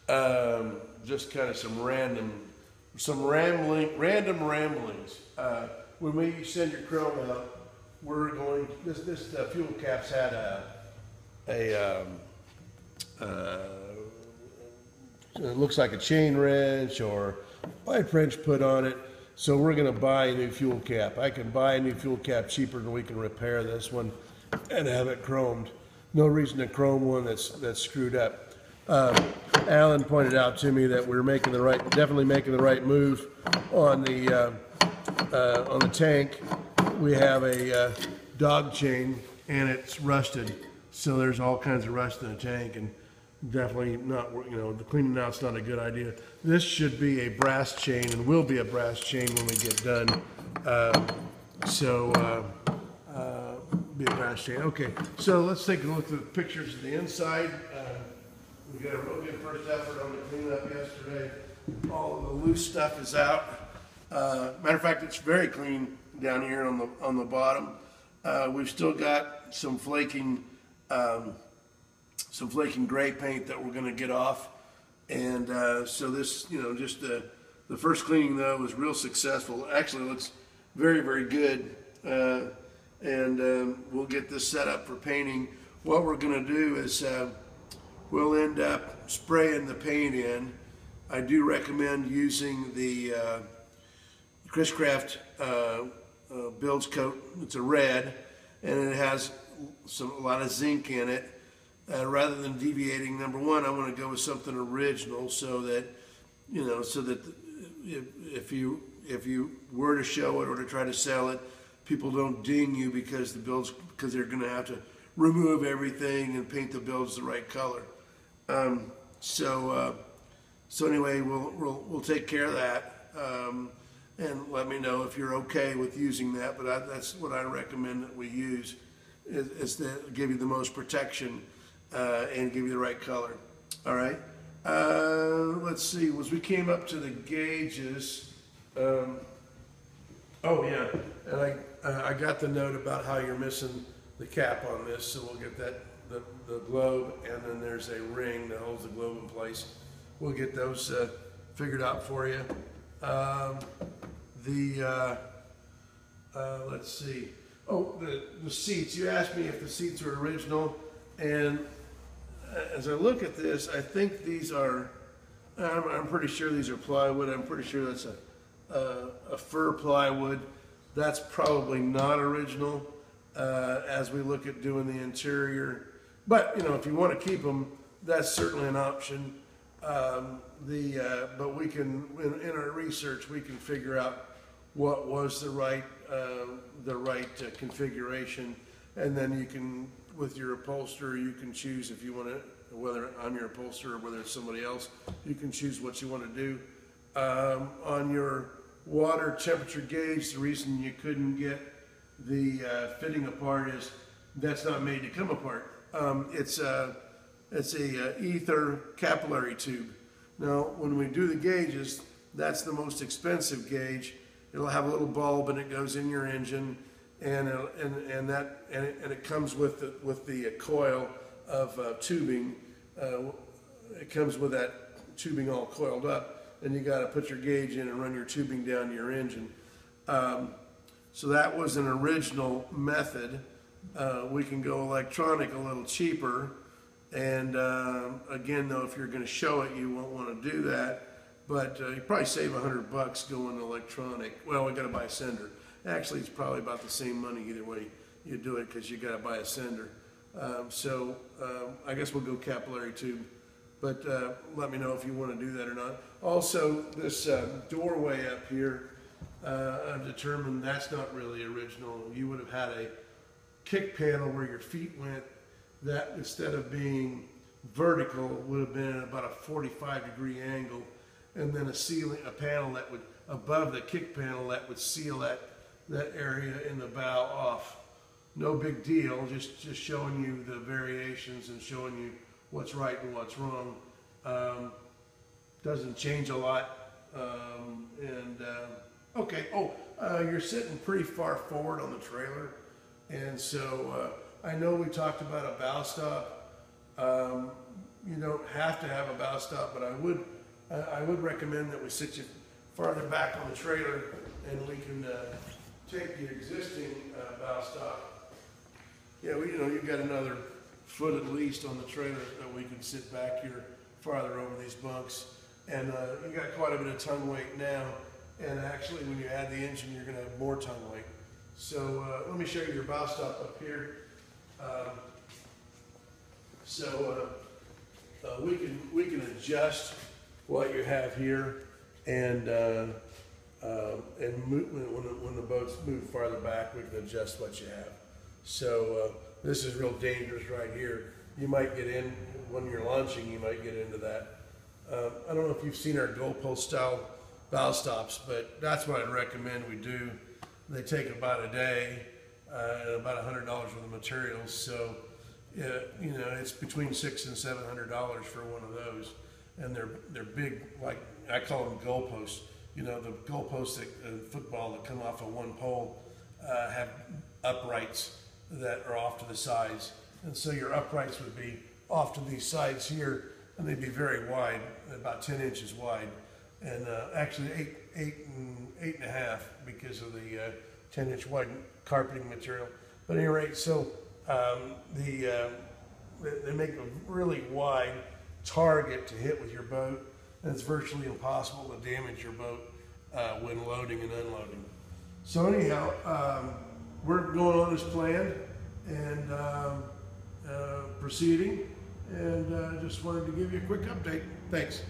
Just kind of some random ramblings. When we send your chrome out, we're going. This fuel cap's had a it looks like a chain wrench or pipe wrench put on it. So we're going to buy a new fuel cap. I can buy a new fuel cap cheaper than we can repair this one and have it chromed. No reason to chrome one that's screwed up. Alan pointed out to me that we're definitely making the right move on the tank. We have a dog chain and it's rusted, so there's all kinds of rust in the tank, and definitely not, the cleaning out's not a good idea. This should be a brass chain and will be a brass chain when we get done. Be a brass chain. Okay, so let's take a look at the pictures of the inside. We got a real good first effort on the cleanup yesterday. All of the loose stuff is out. Matter of fact, it's very clean down here on the bottom. We've still got some flaking gray paint that we're going to get off, and so this, just the first cleaning though was real successful. Actually, looks very, very good, and we'll get this set up for painting. What we're going to do is we'll end up spraying the paint in. I do recommend using the Chris Craft Builds Coat. It's a red, and it has a lot of zinc in it. Rather than deviating, number one, I want to go with something original, so that if you were to show it or to try to sell it, people don't ding you because they're going to have to remove everything and paint the builds the right color. So anyway, we'll take care of that, and let me know if you're okay with using that. But that's what I recommend that we use, is to give you the most protection and give you the right color. All right. Let's see. As we came up to the gauges, oh yeah, and I got the note about how you're missing the cap on this, so we'll get that. The globe, and then there's a ring that holds the globe in place. We'll get those figured out for you. Let's see. Oh, the seats. You asked me if the seats are original, and as I look at this, I think these are. I'm pretty sure these are plywood. I'm pretty sure that's a fir plywood. That's probably not original. As we look at doing the interior. But if you want to keep them, that's certainly an option. But we can, in our research, we can figure out what was the right configuration, and then you can, with your upholsterer, you can choose if you want to, whether I'm your upholsterer or whether it's somebody else, you can choose what you want to do. On your water temperature gauge, the reason you couldn't get the fitting apart is that's not made to come apart. It's a ether capillary tube. Now, when we do the gauges, that's the most expensive gauge. It'll have a little bulb, and it goes in your engine, and it comes with the coil of tubing. It comes with that tubing all coiled up, and you got to put your gauge in and run your tubing down to your engine. So that was an original method. We can go electronic a little cheaper, and again, though, if you're going to show it, you won't want to do that. But you probably save $100 going electronic. Well, we got to buy a sender. Actually, it's probably about the same money either way you do it, because you got to buy a sender. I guess we'll go capillary tube. But let me know if you want to do that or not. Also, this doorway up here, I've determined that's not really original. You would have had a kick panel where your feet went. That, instead of being vertical, would have been at about a 45-degree angle, and then a panel that would, above the kick panel, that would seal that area in the bow off. No big deal, just showing you the variations and showing you what's right and what's wrong. Doesn't change a lot. Okay, you're sitting pretty far forward on the trailer, and so I know we talked about a bow stop. you don't have to have a bow stop, but I would recommend that we sit you farther back on the trailer, and we can take the existing bow stop. Yeah, you know, you've got another foot at least on the trailer that we can sit back here farther over these bunks. And you got quite a bit of tongue weight now, and actually when you add the engine, you're going to have more tongue weight. So let me show you your bow stop up here. We can adjust what you have here, and move, when the boats move farther back, we can adjust what you have. So this is real dangerous right here. You might get in when you're launching. You might get into that. I don't know if you've seen our goalpost style bow stops, but that's what I'd recommend we do. They take about a day and about $100 worth of materials. So you know, it's between $600 and $700 for one of those, and they're big, like I call them goalposts. You know, the goalposts in football that come off of one pole have uprights that are off to the sides, and so your uprights would be off to these sides here, and they'd be very wide, about 10 inches wide, and actually eight and a half because of the 10-inch wide carpeting material. But at any rate, so they make a really wide target to hit with your boat, and it's virtually impossible to damage your boat when loading and unloading. So anyhow, we're going on as planned and proceeding, and just wanted to give you a quick update. Thanks.